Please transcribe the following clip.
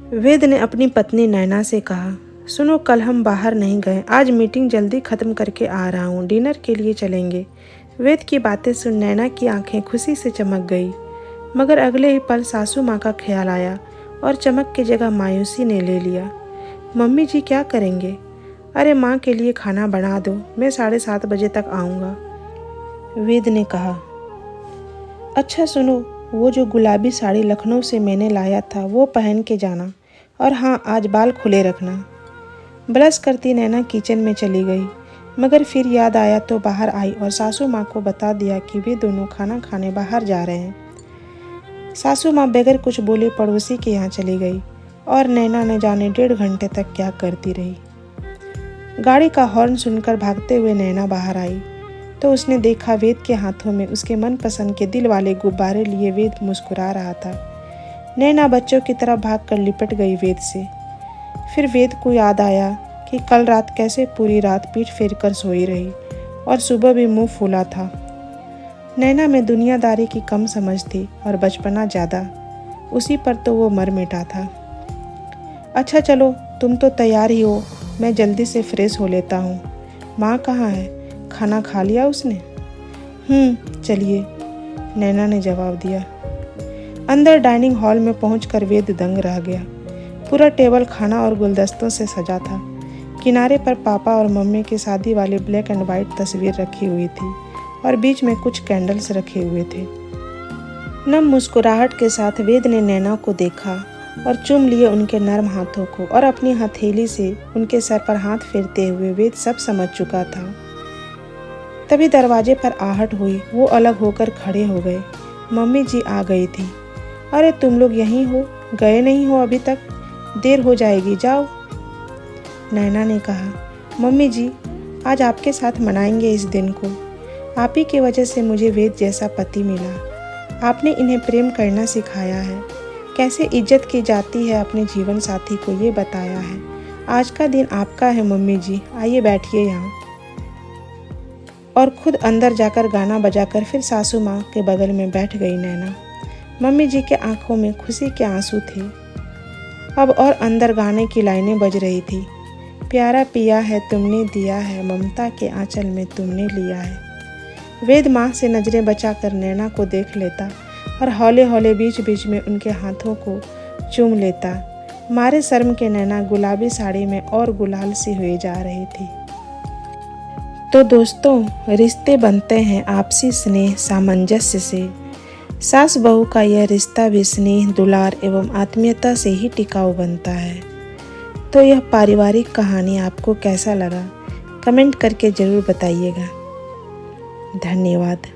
वेद ने अपनी पत्नी नैना से कहा, सुनो, कल हम बाहर नहीं गए। आज मीटिंग जल्दी ख़त्म करके आ रहा हूँ। डिनर के लिए चलेंगे। वेद की बातें सुन नैना की आंखें खुशी से चमक गई, मगर अगले ही पल सासू माँ का ख्याल आया और चमक की जगह मायूसी ने ले लिया। मम्मी जी क्या करेंगे? अरे माँ के लिए खाना बना दो, मैं 7:30 बजे तक आऊँगा। वेद ने कहा, अच्छा सुनो, वो जो गुलाबी साड़ी लखनऊ से मैंने लाया था वो पहन के जाना, और हाँ, आज बाल खुले रखना। ब्रश करती नैना किचन में चली गई, मगर फिर याद आया तो बाहर आई और सासू माँ को बता दिया कि वे दोनों खाना खाने बाहर जा रहे हैं। सासू माँ बगैर कुछ बोले पड़ोसी के यहाँ चली गई और नैना न जाने 1.5 घंटे तक क्या करती रही। गाड़ी का हॉर्न सुनकर भागते हुए नैना बाहर आई तो उसने देखा वेद के हाथों में उसके मनपसंद के दिल वाले गुब्बारे लिए वेद मुस्कुरा रहा था। नैना बच्चों की तरह भागकर लिपट गई वेद से। फिर वेद को याद आया कि कल रात कैसे पूरी रात पीठ फेर कर सोई रही और सुबह भी मुंह फूला था। नैना में दुनियादारी की कम समझ थी और बचपना ज़्यादा, उसी पर तो वो मर मिटा था। अच्छा चलो, तुम तो तैयार ही हो, मैं जल्दी से फ्रेश हो लेता हूँ। माँ कहाँ है? खाना खा लिया उसने? चलिए, नैना ने जवाब दिया। अंदर डाइनिंग हॉल में पहुंचकर वेद दंग रह गया। पूरा टेबल खाना और गुलदस्तों से सजा था। किनारे पर पापा और मम्मी की शादी वाली ब्लैक एंड वाइट तस्वीर रखी हुई थी और बीच में कुछ कैंडल्स रखे हुए थे। नम मुस्कुराहट के साथ वेद ने नैना को देखा और चूम लिए उनके नर्म हाथों को, और अपनी हथेली से उनके सर पर हाथ फेरते हुए वेद सब समझ चुका था। तभी दरवाजे पर आहट हुई। वो अलग होकर खड़े हो गए। मम्मी जी आ गई थी। अरे तुम लोग यहीं हो, गए नहीं हो अभी तक? देर हो जाएगी, जाओ। नैना ने कहा, मम्मी जी, आज आपके साथ मनाएंगे इस दिन को। आप ही की वजह से मुझे वेद जैसा पति मिला। आपने इन्हें प्रेम करना सिखाया है, कैसे इज्जत की जाती है अपने जीवन साथी को, ये बताया है। आज का दिन आपका है मम्मी जी, आइए बैठिए यहाँ। और खुद अंदर जाकर गाना बजाकर फिर सासू माँ के बगल में बैठ गई नैना। मम्मी जी के आंखों में खुशी के आंसू थे अब, और अंदर गाने की लाइनें बज रही थी। प्यारा पिया है तुमने दिया है, ममता के आंचल में तुमने लिया है। वेद माँ से नजरें बचाकर नैना को देख लेता और हौले हौले बीच बीच में उनके हाथों को चूम लेता। मारे शर्म के नैना गुलाबी साड़ी में और गुलाल सी हुई जा रही थी। तो दोस्तों, रिश्ते बनते हैं आपसी स्नेह सामंजस्य से। सास बहू का यह रिश्ता भी स्नेह, दुलार एवं आत्मीयता से ही टिकाऊ बनता है। तो यह पारिवारिक कहानी आपको कैसा लगा, कमेंट करके ज़रूर बताइएगा। धन्यवाद।